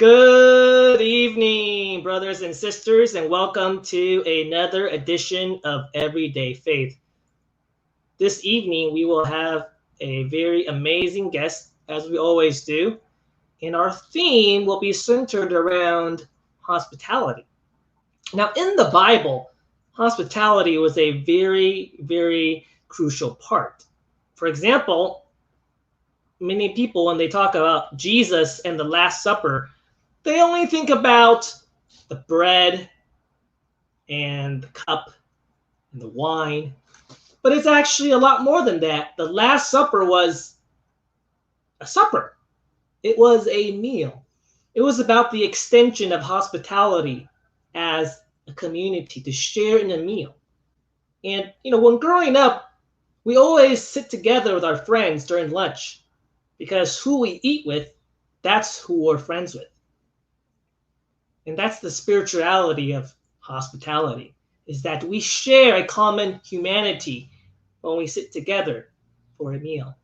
Good evening, brothers and sisters, and welcome to another edition of Everyday Faith. This evening, we will have a very amazing guest, as we always do, and our theme will be centered around hospitality. Now, in the Bible, hospitality was a very, very crucial part. For example, many people, when they talk about Jesus and the Last Supper, they only think about the bread and the cup and the wine. But it's actually a lot more than that. The Last Supper was a supper, it was a meal. It was about the extension of hospitality as a community to share in a meal. And, when growing up, we always sit together with our friends during lunch because who we eat with, that's who we're friends with. And that's the spirituality of hospitality, is that we share a common humanity when we sit together for a meal.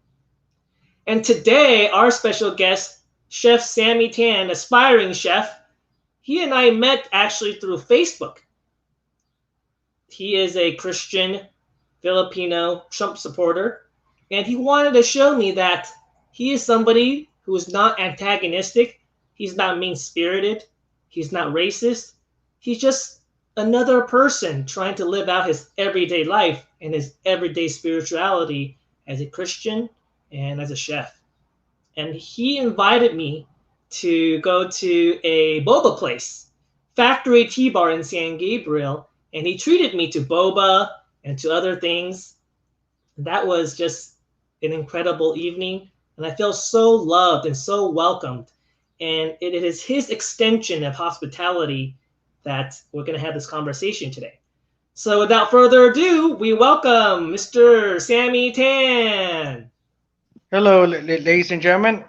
And today, our special guest, Chef Sammy Tan, aspiring chef, he and I met actually through Facebook. He is a Christian Filipino Trump supporter, and he wanted to show me that he is somebody who is not antagonistic, he's not mean-spirited, he's not racist. He's just another person trying to live out his everyday life and his everyday spirituality as a Christian and as a chef. And he invited me to go to a boba place, Factory Tea Bar in San Gabriel, and he treated me to boba and to other things. That was just an incredible evening, and I felt so loved and so welcomed. And it is his extension of hospitality that we're going to have this conversation today. So without further ado, we welcome Mr. Sammy Tan. Hello, ladies and gentlemen.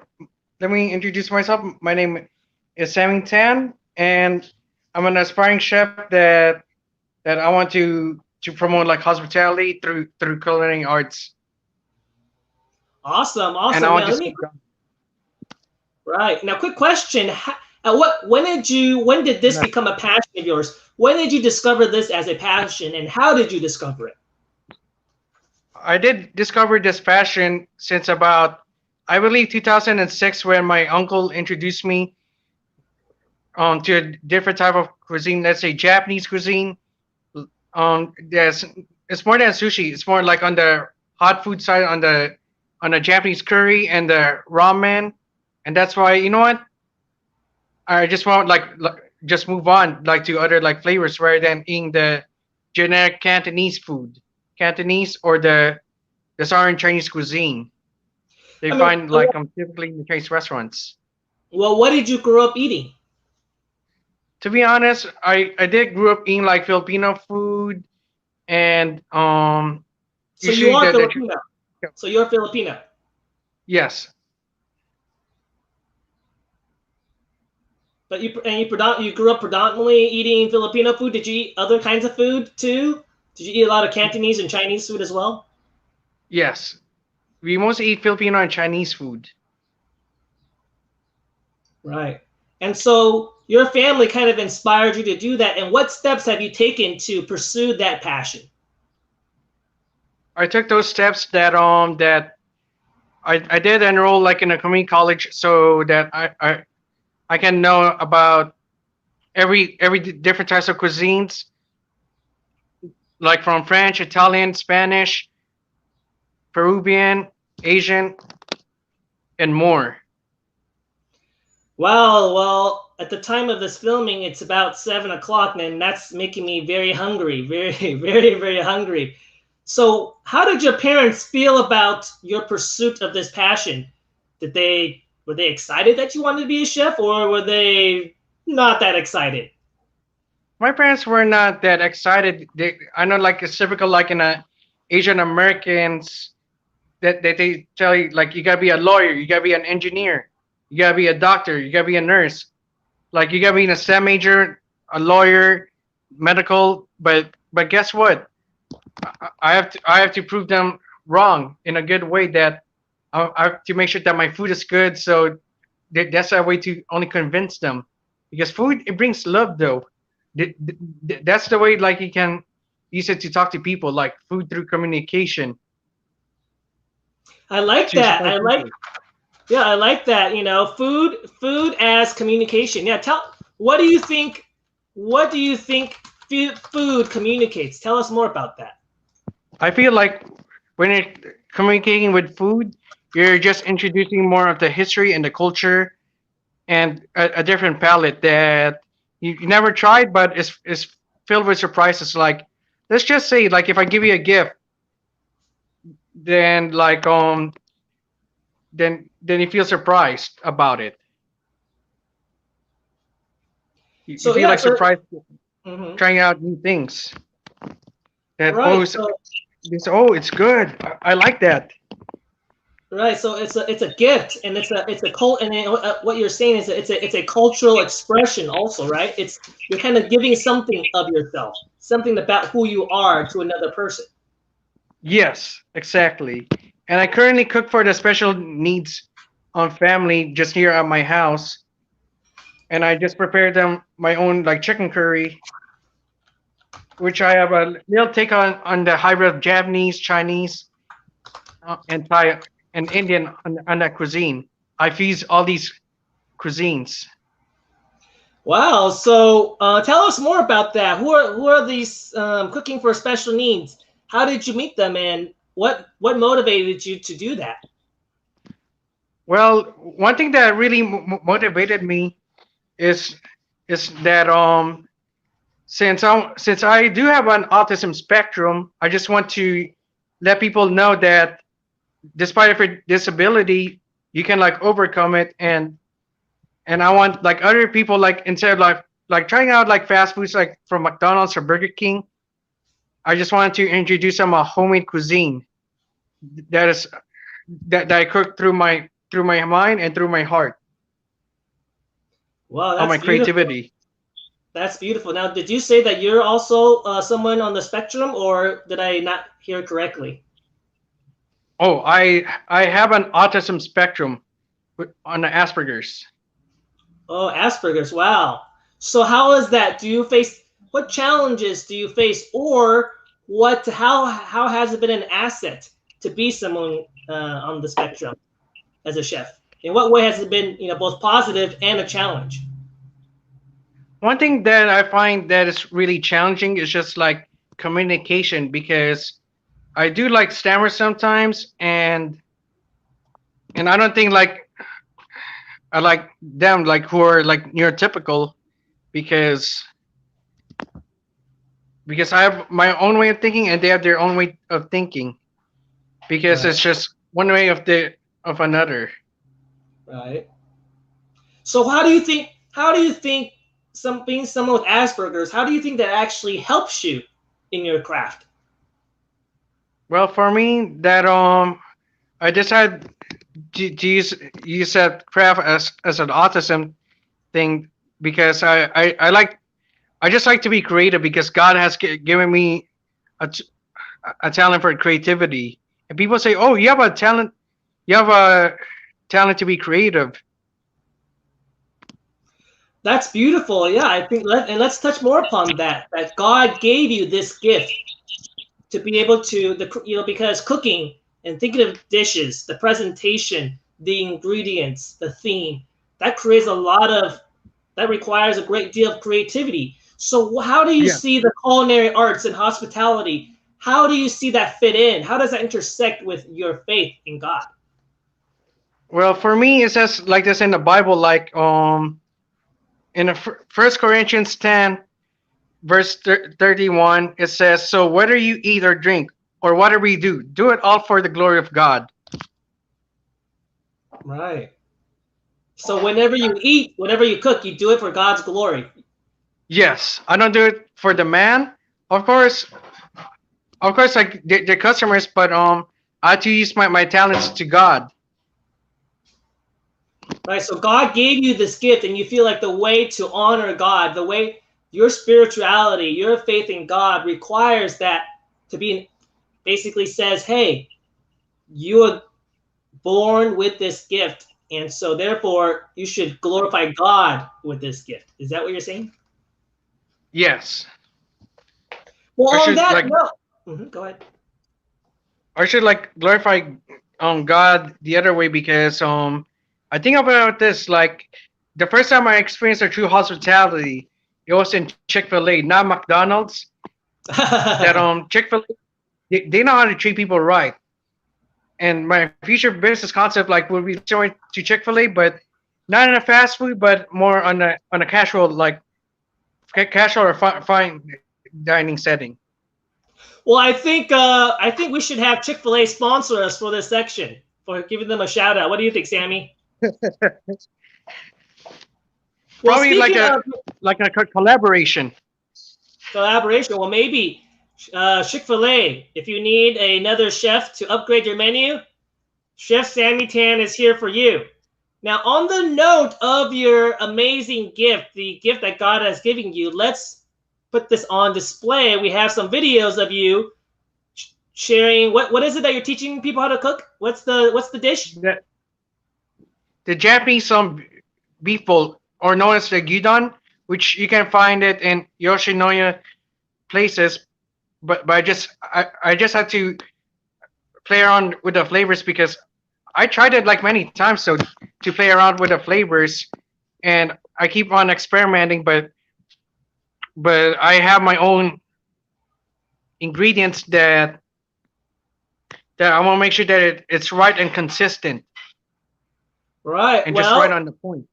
Let me introduce myself. My name is Sammy Tan, and I'm an aspiring chef that I want to promote like hospitality through culinary arts. Awesome. And I want Now, right now, quick question: when did this become a passion of yours? When did you discover this as a passion, and how did you discover it? I did discover this passion since about, I believe, 2006, when my uncle introduced me to a different type of cuisine. Let's say Japanese cuisine. There's It's more than sushi. It's more like on the hot food side, on the Japanese curry and the ramen, and that's why, you know what, I just want like just move on like to other like flavors rather than eating the generic Cantonese or the southern Chinese cuisine. They I mean, find like typically in the Chinese restaurants. well, what did you grow up eating? To be honest, I did grew up eating like Filipino food and So you usually are the Filipino. So you're Filipino. yes. But you grew up predominantly eating Filipino food. Did you eat other kinds of food too? Did you eat a lot of Cantonese and Chinese food as well? Yes, we mostly eat Filipino and Chinese food. Right. And so your family kind of inspired you to do that. And what steps have you taken to pursue that passion? I took those steps that I did enroll like in a community college so that I can know about every different types of cuisines, like from French, Italian, Spanish, Peruvian, Asian, and more. Well, at the time of this filming, it's about 7 o'clock, and that's making me very hungry, very, very, very hungry. So, how did your parents feel about your pursuit of this passion? Were they excited that you wanted to be a chef, or were they not that excited? My parents were not that excited. I know like it's typical like in a Asian Americans that they tell you like you gotta be a lawyer, you gotta be an engineer, you gotta be a doctor, you gotta be a nurse. Like you gotta be in a STEM major, a lawyer, medical. But guess what? I have to prove them wrong in a good way. That I have to make sure that my food is good. So that's a way to only convince them, because food, it brings love though. That's the way like you can use it to talk to people, like food through communication I like to that. surprise I like people. Yeah, I like that. Food as communication. Yeah, tell what do you think? What do you think food communicates? Tell us more about that. I feel like when you're communicating with food, you're just introducing more of the history and the culture and a different palette that you never tried, but is filled with surprises. Like, let's just say, like, if I give you a gift, then then you feel surprised about it. You So feel yeah, like so surprised mhm. trying out new things. That Right. oh, oh, it's good. I like that. Right. So it's a gift, and it's a cult, and what you're saying is that it's a cultural expression also, right? It's you're kind of giving something of yourself, something about who you are to another person. Yes, exactly. And I currently cook for the special needs on family just here at my house, and I just prepared them my own like chicken curry, which I have a little take on the hybrid of Japanese, Chinese, and Thai and Indian on that cuisine. I fuse all these cuisines. Wow. So tell us more about that. Who are these cooking for special needs? How did you meet them, and what motivated you to do that? Well, one thing that really motivated me is is that since I do have an autism spectrum, I just want to let people know that despite of your disability, you can like overcome it, and I want like other people like instead of like trying out like fast foods like from McDonald's or Burger King, I just wanted to introduce them a homemade cuisine that is that I cook through my mind and through my heart Wow, on that's my beautiful. creativity. That's beautiful. Now, did you say that you're also someone on the spectrum, or did I not hear correctly? Oh, I have an autism spectrum on the Asperger's. Oh, Asperger's. Wow. So how is that? Do you face what challenges do you face, or what? How has it been an asset to be someone on the spectrum as a chef? In what way has it been, both positive and a challenge? One thing that I find that is really challenging is just like communication, because I do like stammer sometimes, and I don't think like I like them like who are like neurotypical, because I have my own way of thinking and they have their own way of thinking, because Right. it's just one way of another. Right. So how do you think some being someone with Asperger's, how do you think that actually helps you in your craft? Well, for me, that I decided to use that craft as an autism thing, because I just like to be creative, because God has given me a, t- a talent for creativity. And people say, "Oh, you have a talent to be creative." That's beautiful. Yeah, I think let's touch more upon that. That God gave you this gift to be able to because cooking and thinking of dishes, the presentation, the ingredients, the theme, that creates a lot of that requires a great deal of creativity. So how do you Yeah. see the culinary arts and hospitality? How do you see that fit in? How does that intersect with your faith in God? Well, for me, it says like this in the Bible, like in the First Corinthians 10, verse 31, it says, "So whether you eat or drink or whatever you do, do it all for the glory of God." Right. So whenever you eat, whenever you cook, you do it for God's glory. Yes, I don't do it for the man, of course, like the customers, but I have to use my talents to God. Right. So God gave you this gift, and you feel like the way to honor God, the way your spirituality, your faith in God requires that to be basically says, hey, you are born with this gift. And so therefore you should glorify God with this gift. Is that what you're saying? Yes. Well, I on should that like note, go ahead. I should like glorify God the other way because I think about this like the first time I experienced a true hospitality, it was in Chick-fil-A, not McDonald's. That Chick-fil-A they know how to treat people right. And my future business concept like would be similar to Chick-fil-A, but not in a fast food, but more on a casual like casual or fine dining setting. Well, I think we should have Chick-fil-A sponsor us for this section for giving them a shout out. What do you think, Sammy? Well, Probably speaking of like a collaboration. collaboration, well, maybe Chick-fil-A, if you need another chef to upgrade your menu, Chef Sammy Tan is here for you. Now, on the note of your amazing gift, the gift that God has given you, let's put this on display. We have some videos of you sharing what is it that you're teaching people how to cook? What's the dish? The Japanese beef bowl, or known as the gyudon, which you can find it in Yoshinoya places. But I just had to play around with the flavors because I tried it like many times. So to play around with the flavors, and I keep on experimenting, but I have my own ingredients that I want to make sure that it's right and consistent Right. and just right Well, on the point.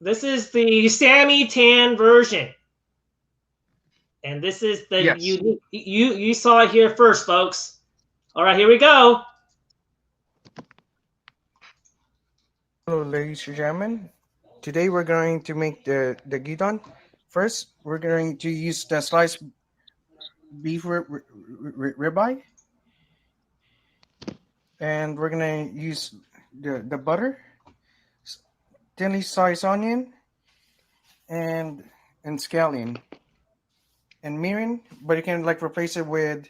this is the Sammy Tan version. And this is the Yes. you saw it here first, folks. All right, here we go. Hello, ladies and gentlemen. Today we're going to make the gyudon. First, we're going to use the sliced beef ribeye, and we're gonna use the butter, thinly sliced onion, and scallion and mirin. But you can like replace it with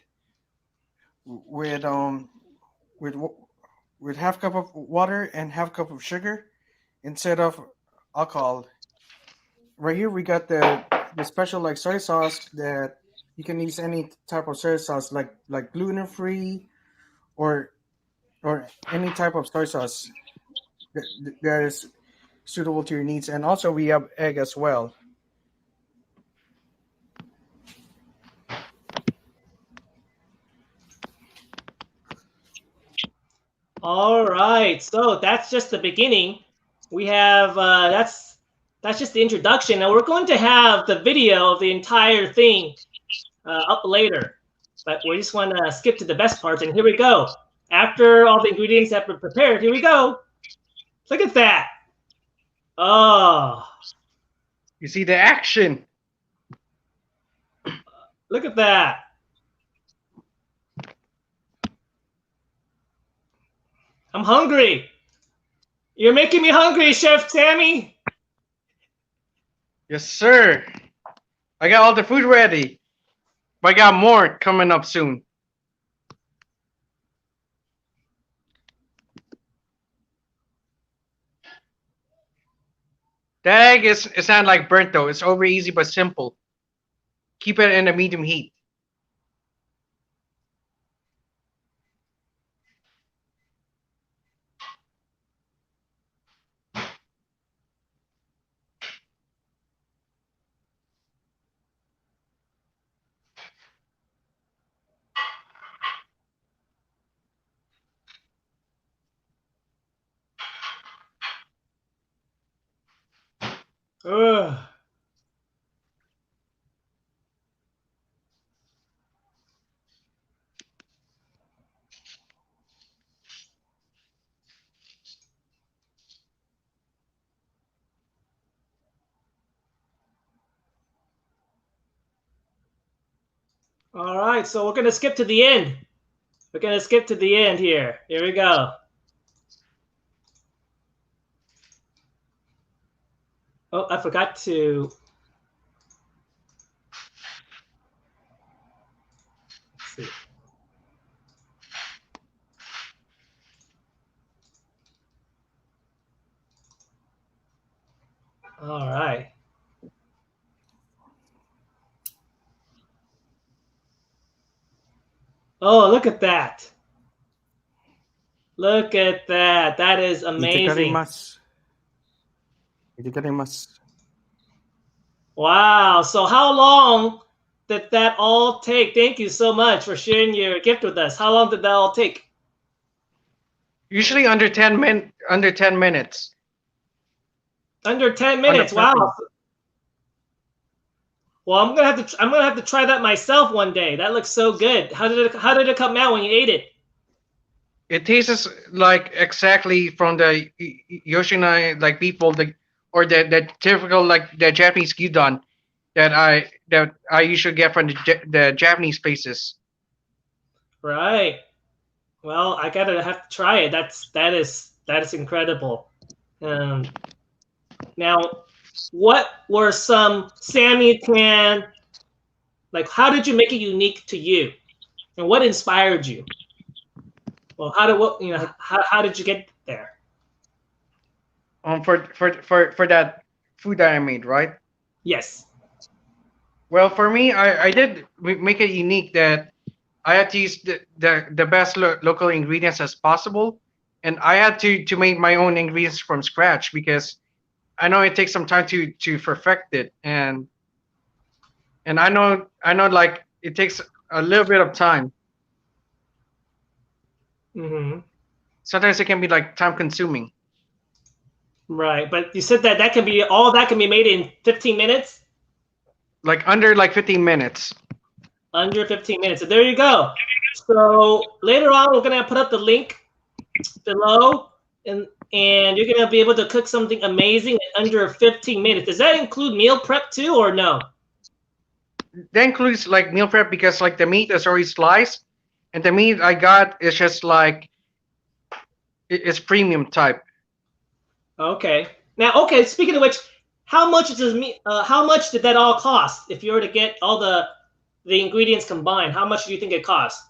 with wa- with half cup of water and half cup of sugar instead of alcohol. Right here we got the special like soy sauce that you can use any type of soy sauce like gluten free or any type of soy sauce that is suitable to your needs. And also we have egg as well. All right. So that's just the beginning. We have that's just the introduction. Now we're going to have the video of the entire thing up later, but we just want to skip to the best parts. And here we go. After all the ingredients have been prepared, here we go. Look at that. Oh, You see the action. look at that. I'm hungry. You're making me hungry, Chef Sammy. Yes, sir. I got all the food ready. But I got more coming up soon. The egg is not like burnt though. It's over easy but simple. Keep it in a medium heat. Ugh. All right, so we're gonna skip to the end. We're gonna skip to the end here. Here we go. Oh, I forgot to. Let's see. All right. Oh, look at that. Look at that. That is amazing. Itagarimasu. Itagarimasu. Wow. So how long did that all take? Thank you so much for sharing your gift with us. How long did that all take? Usually under 10 minutes Under 10 on the minutes. Wow. prepping. Well, I'm gonna have to try that myself one day. That looks so good. How did it come out when you ate it? It tastes like exactly from the Yoshina like people or the typical like the Japanese gyudon that I usually get from the Japanese places. Right. Well, I gotta have to try it. That is incredible. Um, Now, what were some Sammy Tan, like, how did you make it unique to you? And what inspired you? Well, how did you get there? For that food that I made, right? Yes. Well, for me, I did make it unique that I had to use the best local ingredients as possible, and I had to make my own ingredients from scratch because I know it takes some time to perfect it, and I know like it takes a little bit of time. Hmm. Sometimes it can be like time consuming, Right. But you said that all that can be made in 15 minutes? like under like 15 minutes. Under 15 minutes. So there you go. So later on, we're going to put up the link below, and you're going to be able to cook something amazing in under 15 minutes. Does that include meal prep too, or no? That includes like meal prep because like the meat is already sliced, and the meat I got is just like it's premium type. Okay. Now, okay. Speaking of which, how much did that all cost? If you were to get all the ingredients combined, how much do you think it cost?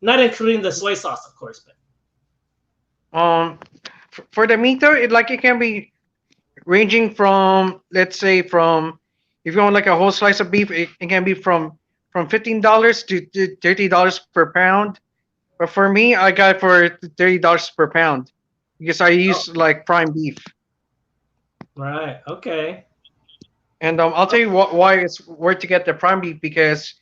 Not including the soy sauce, of course, but For the meat though, it can be ranging from let's say from if you want like a whole slice of beef, it can be from $15 to $30 per pound. But for me, I got it for $30 per pound because I oh, use like prime beef. right. Okay. And I'll tell you why it's worth to get the prime beef because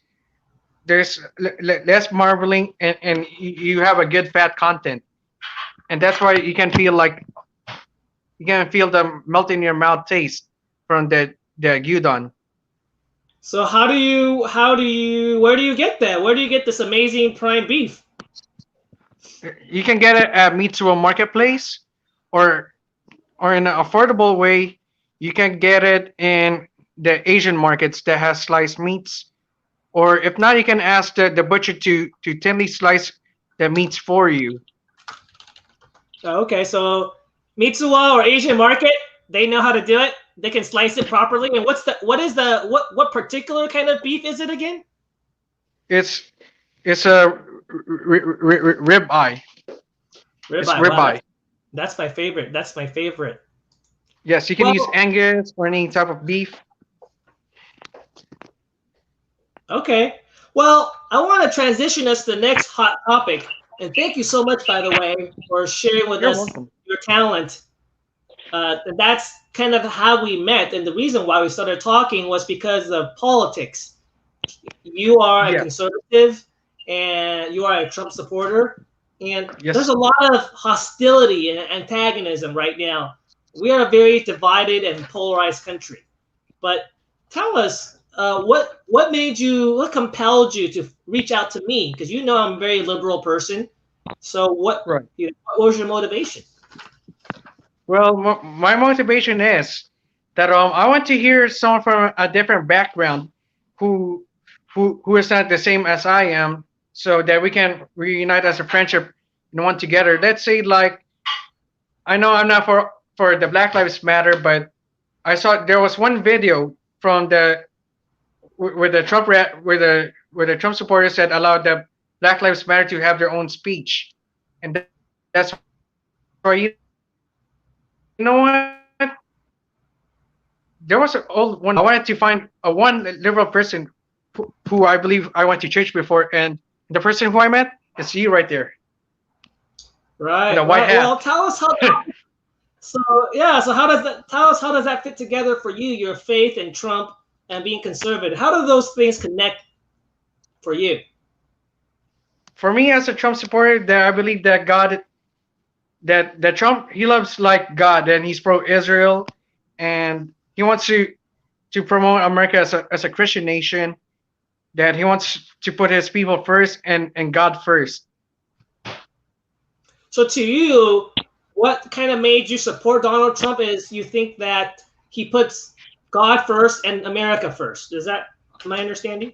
there's less marbling and you have a good fat content, and that's why you can feel the melt in your mouth taste from the gyudon. So where do you get that? Where do you get this amazing prime beef? You can get it at Mitsuo Marketplace, or in an affordable way, you can get it in the Asian markets that has sliced meats. Or if not, you can ask the butcher to thinly slice the meats for you. Okay, so Mitsuwa or Asian market, they know how to do it. They can slice it properly. And what particular kind of beef is it again? It's it's a rib eye. It's Ribeye. rib Wow, eye. that's my favorite. That's my favorite. Yes, you can use Well, Angus or any type of beef. okay. Well, I want to transition us to the next hot topic. And thank you so much, by the way, for sharing with You're us welcome. your talent. That's kind of how we met. And the reason why we started talking was because of politics. You are a Yeah. conservative and you are a Trump supporter. And there's Yes. a lot of hostility and antagonism right now. We are a very divided and polarized country. But tell us, what compelled you to reach out to me? Because you know I'm a very liberal person. So Right. what was your motivation? Well, my motivation is that I want to hear someone from a different background who who is not the same as I am, so that we can reunite as a friendship and one together. Let's say like I know I'm not for the Black Lives Matter, but I saw there was one video from the where the where the Trump supporters said allowed the Black Lives Matter to have their own speech, and that's why you know what? Let's there was an old one. I wanted to find a one liberal person who I believe I went to church before, and the person who I met is you right there in Right, a white right. hat. Well, tell us how. So yeah, so how does that tell us how does that fit together for you? Your faith and Trump and being conservative. How do those things connect for you? For me, as a Trump supporter, that I believe that God, that Trump, he loves like God, and he's pro-Israel, and he wants to promote America as a Christian nation. That he wants to put his people first and God first. So to you, what kind of made you support Donald Trump is you think that he puts God first and America first. Is that my understanding?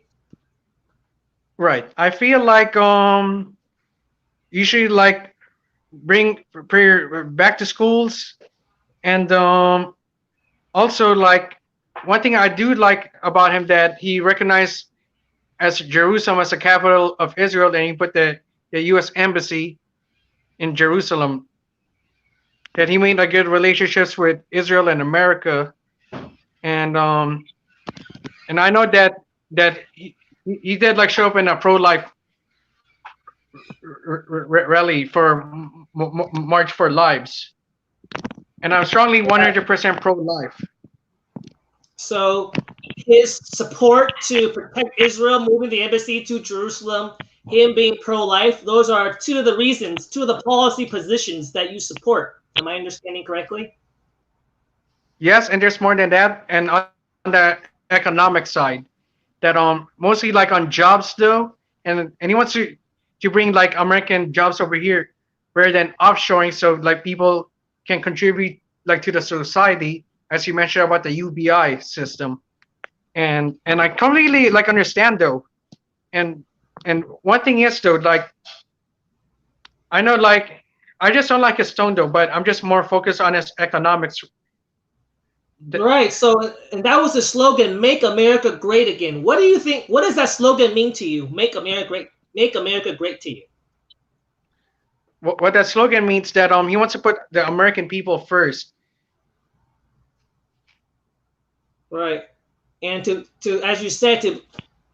Right. I feel like you should like bring prayer back to schools, and also like one thing I do like about him that he recognized as Jerusalem as the capital of Israel, and he put the U.S. embassy in Jerusalem. That he made like good relationships with Israel and America, and and I know that he did like show up in a pro-life rally for March for Lives, and I'm strongly 100% pro-life. So his support to protect Israel, moving the embassy to Jerusalem, him being pro-life, those are two of the reasons, two of the policy positions that you support. Am I understanding correctly? Yes, and there's more than that, and on the economic side, that mostly like on jobs though, and he wants to bring like American jobs over here rather than offshoring, so like people can contribute like to the society, as you mentioned about the UBI system, and I completely like understand though, and and one thing is though, like I know like I just don't like his tone though, but I'm just more focused on his economics. Right. So, and that was the slogan, "Make America Great Again." What do you think? What does that slogan mean to you? Make America great. Make America great to you. What that slogan means that he wants to put the American people first. Right. And to as you said, to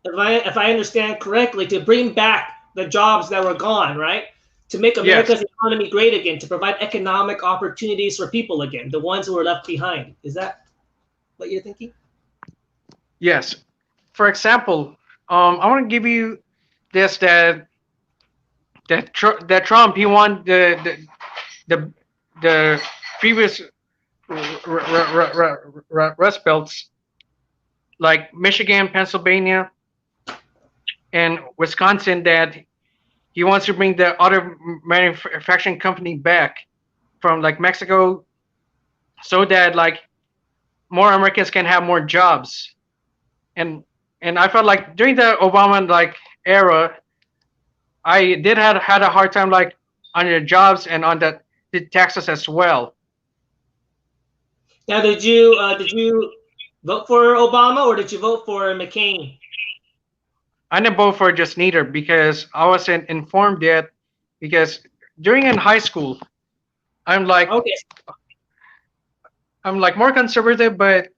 if I understand correctly, to bring back the jobs that were gone, right? To make Yes, America's economy great again, to provide economic opportunities for people again, the ones who were left behind. Is that what you're thinking? yes. For example, I want to give you this that Trump he won the the previous Rust Belts like Michigan, Pennsylvania, and Wisconsin, that he wants to bring the auto manufacturing company back from like Mexico, so that like more Americans can have more jobs. And and I felt like during the Obama like era, I did had a hard time like on the jobs and on the taxes as well. Now, did you vote for Obama or did you vote for McCain? I didn't vote for just neither because I wasn't informed yet. Because during in high school, I'm like Okay. I'm like more conservative, but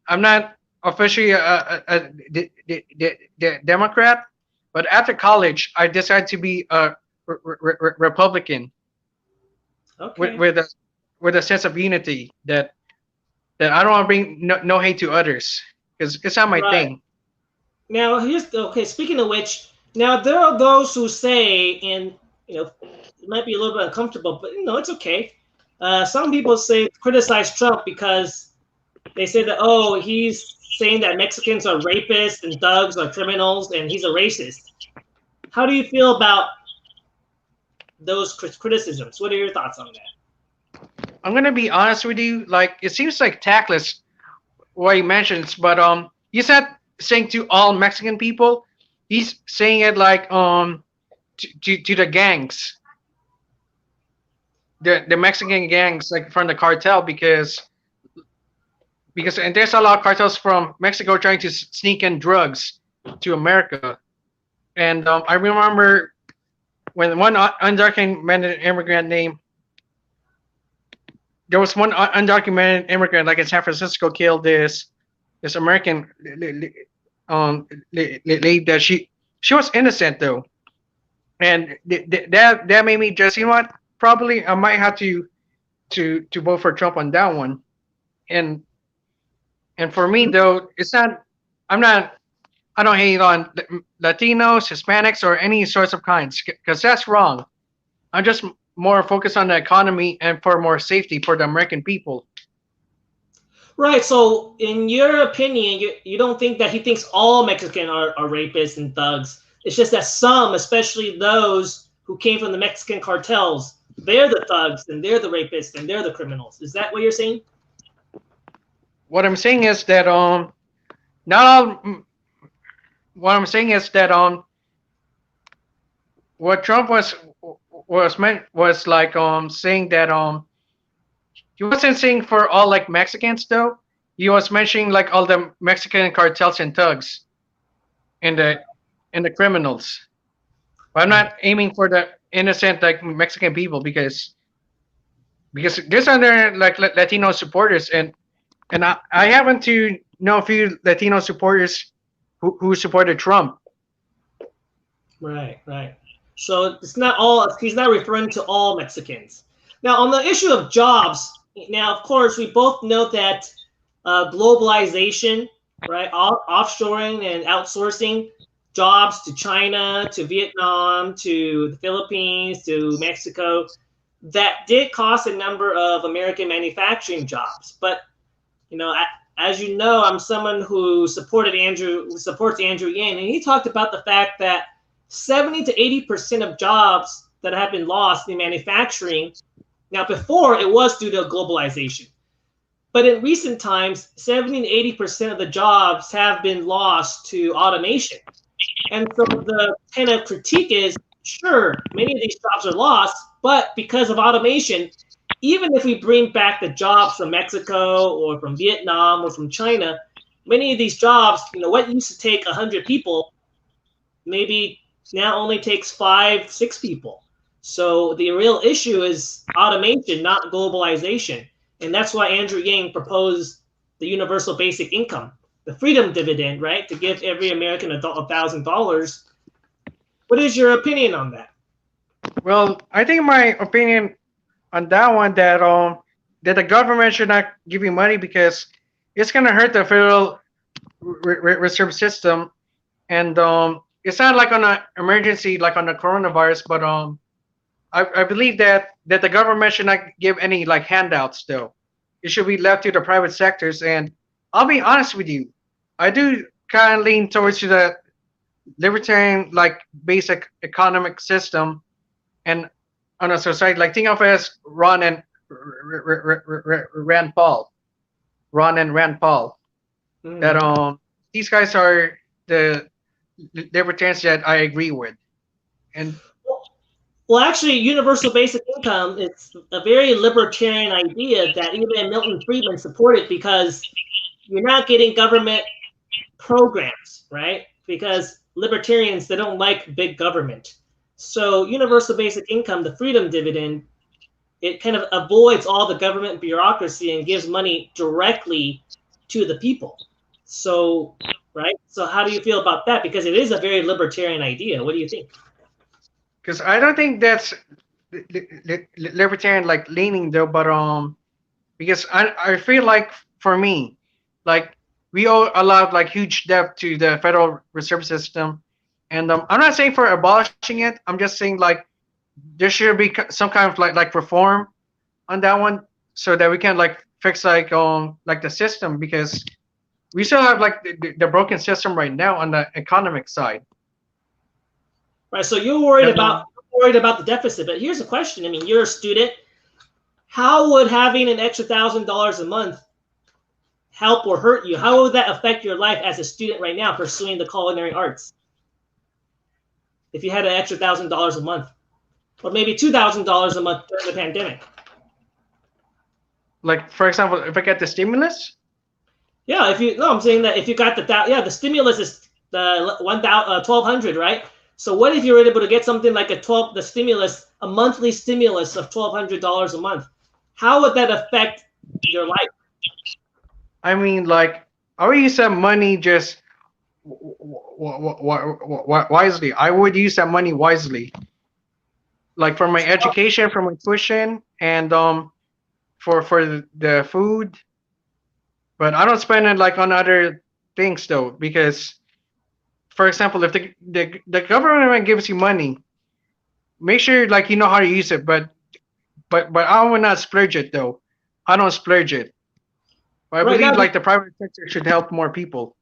I'm not officially a Democrat. But after college, I decided to be a Republican with Okay. with a with a sense of unity that I don't want to bring no hate to others because it's not my Right. thing. Now, okay. Speaking of which, now there are those who say, and it might be a little bit uncomfortable, but it's okay. Some people say criticize Trump because they say that he's saying that Mexicans are rapists and thugs or criminals, and he's a racist. How do you feel about those criticisms? What are your thoughts on that? I'm gonna be honest with you. Like it seems like tactless what he mentions, but he's not saying to all Mexican people. He's saying it like to the gangs, the Mexican gangs like from the cartel, because and there's a lot of cartels from Mexico trying to sneak in drugs to America. And I remember when one undocumented immigrant named there was one undocumented immigrant like in San Francisco killed this American lady that she was innocent though, and that made me just, you know what, probably I might have to vote for Trump on that one. And for me though, it's not. I'm not. I don't hate on Latinos, Hispanics, or any sorts of kinds because that's wrong. I'm just more focused on the economy and for more safety for the American people. Right. So, in your opinion, you don't think that he thinks all Mexican are rapists and thugs. It's just that some, especially those who came from the Mexican cartels, they're the thugs and they're the rapists and they're the criminals. Is that what you're saying? What I'm saying is that not all. What I'm saying is that what Trump was like saying that he wasn't saying for all like Mexicans though. He was mentioning like all the Mexican cartels and thugs and the criminals. But I'm not aiming for the innocent like Mexican people because these are their like Latino supporters and I happen to know a few Latino supporters who supported Trump. Right, right. So it's not all, he's not referring to all Mexicans. Now, on the issue of jobs, now, of course, we both know that globalization, right, offshoring and outsourcing jobs to China, to Vietnam, to the Philippines, to Mexico, that did cost a number of American manufacturing jobs. But, you know, as you know, I'm someone who supports Andrew Yang, and he talked about the fact that 70 to 80% of jobs that have been lost in manufacturing. Now, before it was due to globalization, but in recent times, 70 to 80% of the jobs have been lost to automation. And so the kind of critique is, sure, many of these jobs are lost, but because of automation, even if we bring back the jobs from Mexico or from Vietnam or from China, many of these jobs, you know, what used to take 100 people, maybe now only takes 5, 6 people. So the real issue is automation, not globalization. And that's why Andrew Yang proposed the universal basic income, the freedom dividend, right? To give every American adult $1,000. What is your opinion on that? Well, I think my opinion on that one that the government should not give you money because it's gonna hurt the Federal Reserve System, and it's not like on an emergency like on the coronavirus, but I believe that the government should not give any like handouts though. It should be left to the private sectors. And I'll be honest with you, I do kind of lean towards the libertarian like basic economic system and on a society like think of it as Rand Paul, Ron and Rand Paul. That these guys are the libertarians that I agree with. And well, actually, universal basic income is a very libertarian idea that even Milton Friedman supported because you're not getting government programs, right? Because libertarians, they don't like big government. So universal basic income, the freedom dividend, it kind of avoids all the government bureaucracy and gives money directly to the people. So, right? So how do you feel about that? Because it is a very libertarian idea. What do you think? because I don't think that's libertarian like leaning though, but because I feel like for me, like we all allowed like huge debt to the Federal Reserve System, and I'm not saying for abolishing it. I'm just saying like there should be some kind of like reform on that one, so that we can like fix like the system, because we still have like the broken system right now on the economic side. Right. So you're worried about the deficit, but here's the question. I mean, you're a student. How would having an extra $1,000 a month help or hurt you? How would that affect your life as a student right now pursuing the culinary arts? If you had an extra $1,000 a month, or maybe $2,000 a month during the pandemic. Like for example, if I get the stimulus. Yeah, I'm saying that if you got the stimulus is the 1,200, right? So what if you were able to get something like a monthly stimulus of $1,200 a month? how would that affect your life? I mean, like, I would use that money just wisely. I would use that money wisely, like for my education, for my tuition, and for the food. But I don't spend it like on other things though, because for example, if the government gives you money, make sure like you know how to use it. But I will not splurge it though. I don't splurge it. I Right now, believe like the private sector should help more people.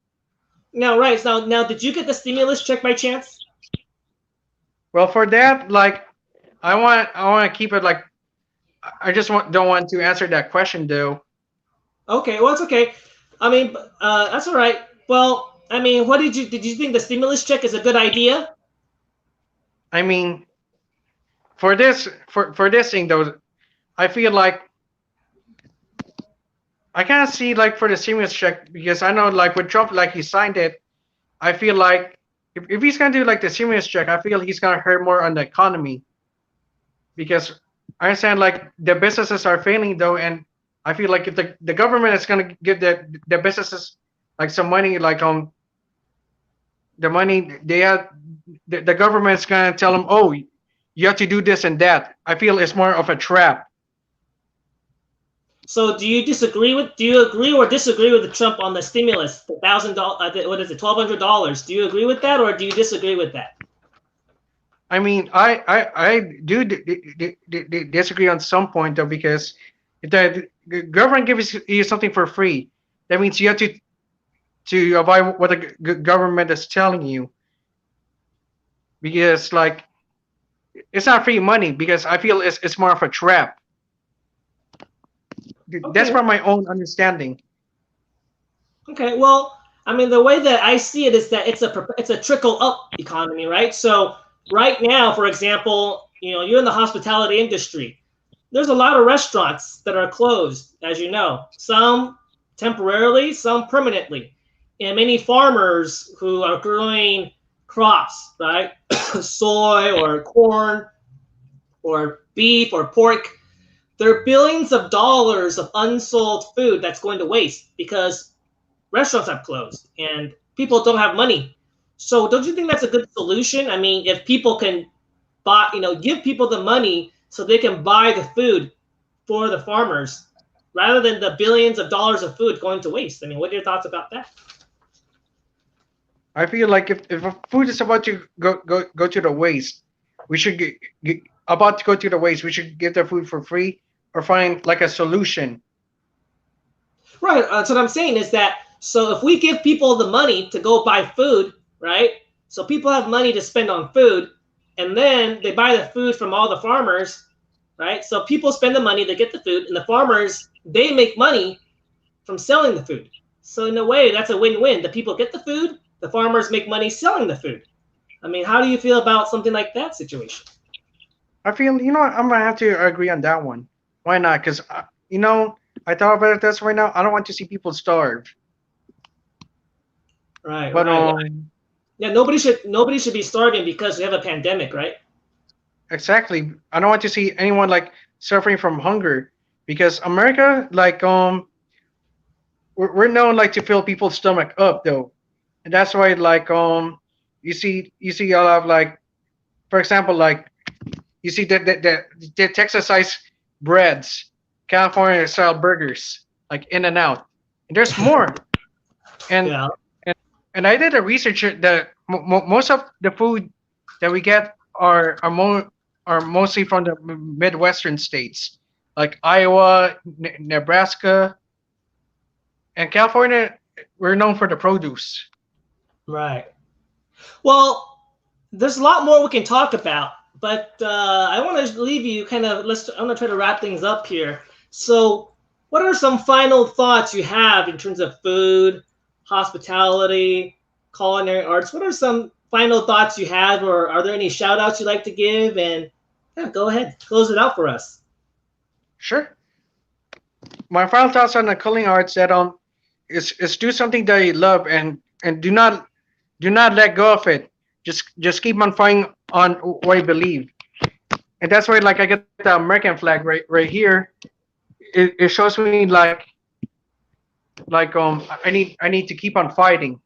now, did you get the stimulus check by chance? Well, for that, like I want to keep it like I just don't want to answer that question though. Okay, well, it's okay. I mean, that's all right. Well, I mean, what did you think the stimulus check is a good idea? I mean, for this thing though, I feel like I can't see like for the stimulus check because I know like with Trump like he signed it. I feel like if he's gonna do like the stimulus check, I feel he's gonna hurt more on the economy because I understand like the businesses are failing though, and I feel like if the government is gonna give the businesses like some money, like the money they have, the government's gonna tell them, oh, you have to do this and that. I feel it's more of a trap. So, do you agree or disagree with the Trump on the stimulus, the $1,000? What is it, $1,200? Do you agree with that, or do you disagree with that? I mean, I do disagree on some point though because if the government gives you something for free, that means you have to avoid what the government is telling you because like it's not free money because I feel it's more of a trap. That's Okay. from my own understanding. Okay. Well, I mean, the way that I see it is that it's a trickle up economy, right? So right now, for example, you're in the hospitality industry. There's a lot of restaurants that are closed, as you know. Some temporarily, some permanently, and many farmers who are growing crops, right? Soy or corn or beef or pork. There are billions of dollars of unsold food that's going to waste because restaurants have closed and people don't have money. So don't you think that's a good solution? I mean, if people can buy, give people the money so they can buy the food for the farmers rather than the billions of dollars of food going to waste. I mean, what are your thoughts about that? I feel like if a food is about to go to the waste, we should about to go to the waste. We should give the food for free or find like a solution. Right. So what I'm saying is that so if we give people the money to go buy food, right? So people have money to spend on food, and then they buy the food from all the farmers, right? So people spend the money, they get the food, and the farmers they make money from selling the food. So in a way, that's a win-win. The people get the food, the farmers make money selling the food. I mean, how do you feel about something like that situation? I feel you know what, I'm gonna have to agree on that one. Why not? Because you know I thought about this right now. I don't want to see people starve. Right, But right. Yeah, nobody should be starving because we have a pandemic, right? exactly, I don't want to see anyone like suffering from hunger because America like we're known like to fill people's stomach up though, and that's why like you see a lot of like for example like you see the Texas size breads, California style burgers, like In and Out, and there's more. And Yeah. and, and I did a research that most of the food that we get are mostly from the Midwestern states, like Iowa, Nebraska, and California. We're known for the produce. Right. Well, there's a lot more we can talk about, but I want to leave you kind of. I'm gonna try to wrap things up here. So, what are some final thoughts you have in terms of food, hospitality, culinary arts? What are some final thoughts you have, or are there any shout outs you'd like to give? And yeah, go ahead, close it out for us. Sure. My final thoughts on the culinary arts that is do something that you love and do not let go of it. Just keep on fighting on what you believe. And that's why like I get the American flag right here. it shows me like I need to keep on fighting.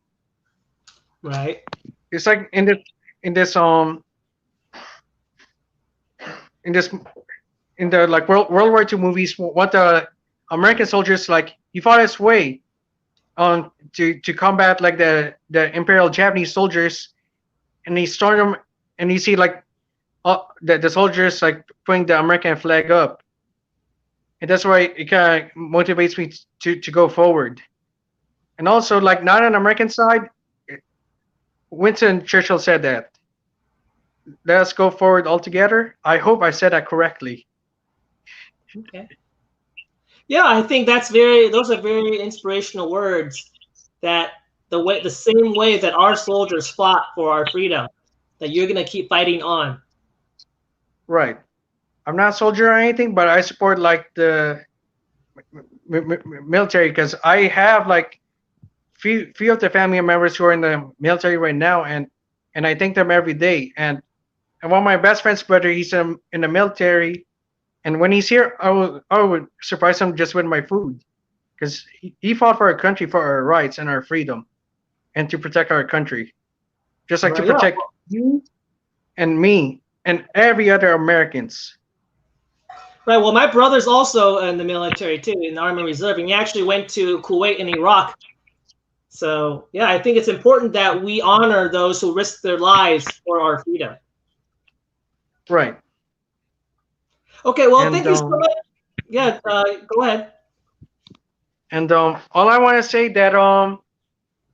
Right. It's like in this in this in the like World War II movies, what the American soldiers like he fought his way to combat like the Imperial Japanese soldiers, and he stormed them, and you see like the soldiers like putting the American flag up, and that's why it kind of motivates me to go forward. And also like not on the American side, Winston Churchill said that let's go forward all together. I hope I said that correctly. Okay. Yeah, I think those are very inspirational words, that the same way that our soldiers fought for our freedom, that you're going to keep fighting on. Right. I'm not a soldier or anything, but I support like the military because I have like few of the family members who are in the military right now, and I thank them every day. And one of my best friends' brother, he's in the military, and when he's here, I would surprise him just with my food, because he fought for our country, for our rights and our freedom, and to protect our country, just like to Right, yeah. protect you and me and every other Americans. Right. Well, my brother's also in the military too, in the Army Reserve, and he actually went to Kuwait and Iraq. So yeah, I think it's important that we honor those who risk their lives for our freedom. Right. Okay. Well, And thank you so much. Yeah. Go ahead. and all I want to say that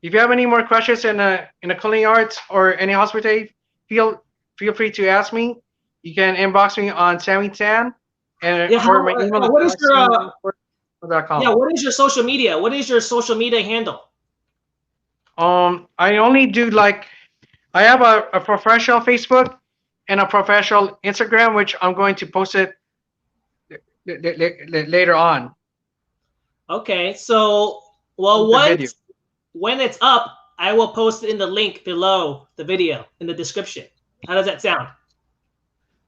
if you have any more questions in the culinary arts or any hospitality, feel free to ask me. You can inbox me on Sammy Tan, and Yeah. or my email What is is your maxime.com. yeah? What is your social media? What is your social media handle? I only do like I have a professional Facebook and a professional Instagram, which I'm going to post it later on. Okay. So well, The video. when it's up, I will post it in the link below the video in the description. How does that sound?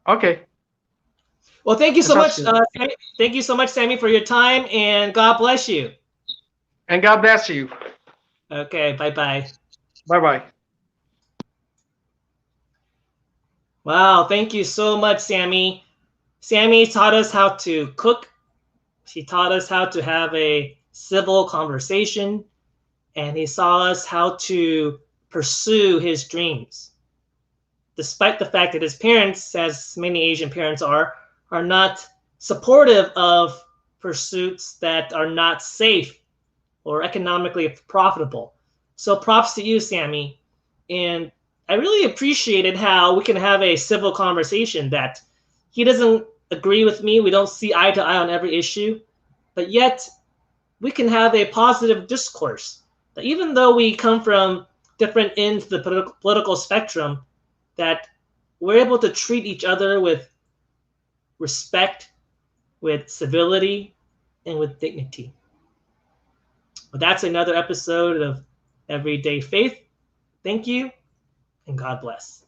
Okay. Well, thank you so much. Sounds good. Sammy. Thank you so much, Sammy, for your time, and God bless you. And God bless you. Okay, bye-bye. Bye-bye. Wow, thank you so much, Sammy. Sammy taught us how to cook. He taught us how to have a civil conversation, and he saw us how to pursue his dreams. Despite the fact that his parents, as many Asian parents are not supportive of pursuits that are not safe or economically profitable. So props to you, Sammy. And I really appreciated how we can have a civil conversation, that he doesn't agree with me. We don't see eye to eye on every issue, but yet we can have a positive discourse. That even though we come from different ends of the political spectrum, that we're able to treat each other with respect, with civility, and with dignity. Well, that's another episode of Everyday Faith. Thank you, and God bless.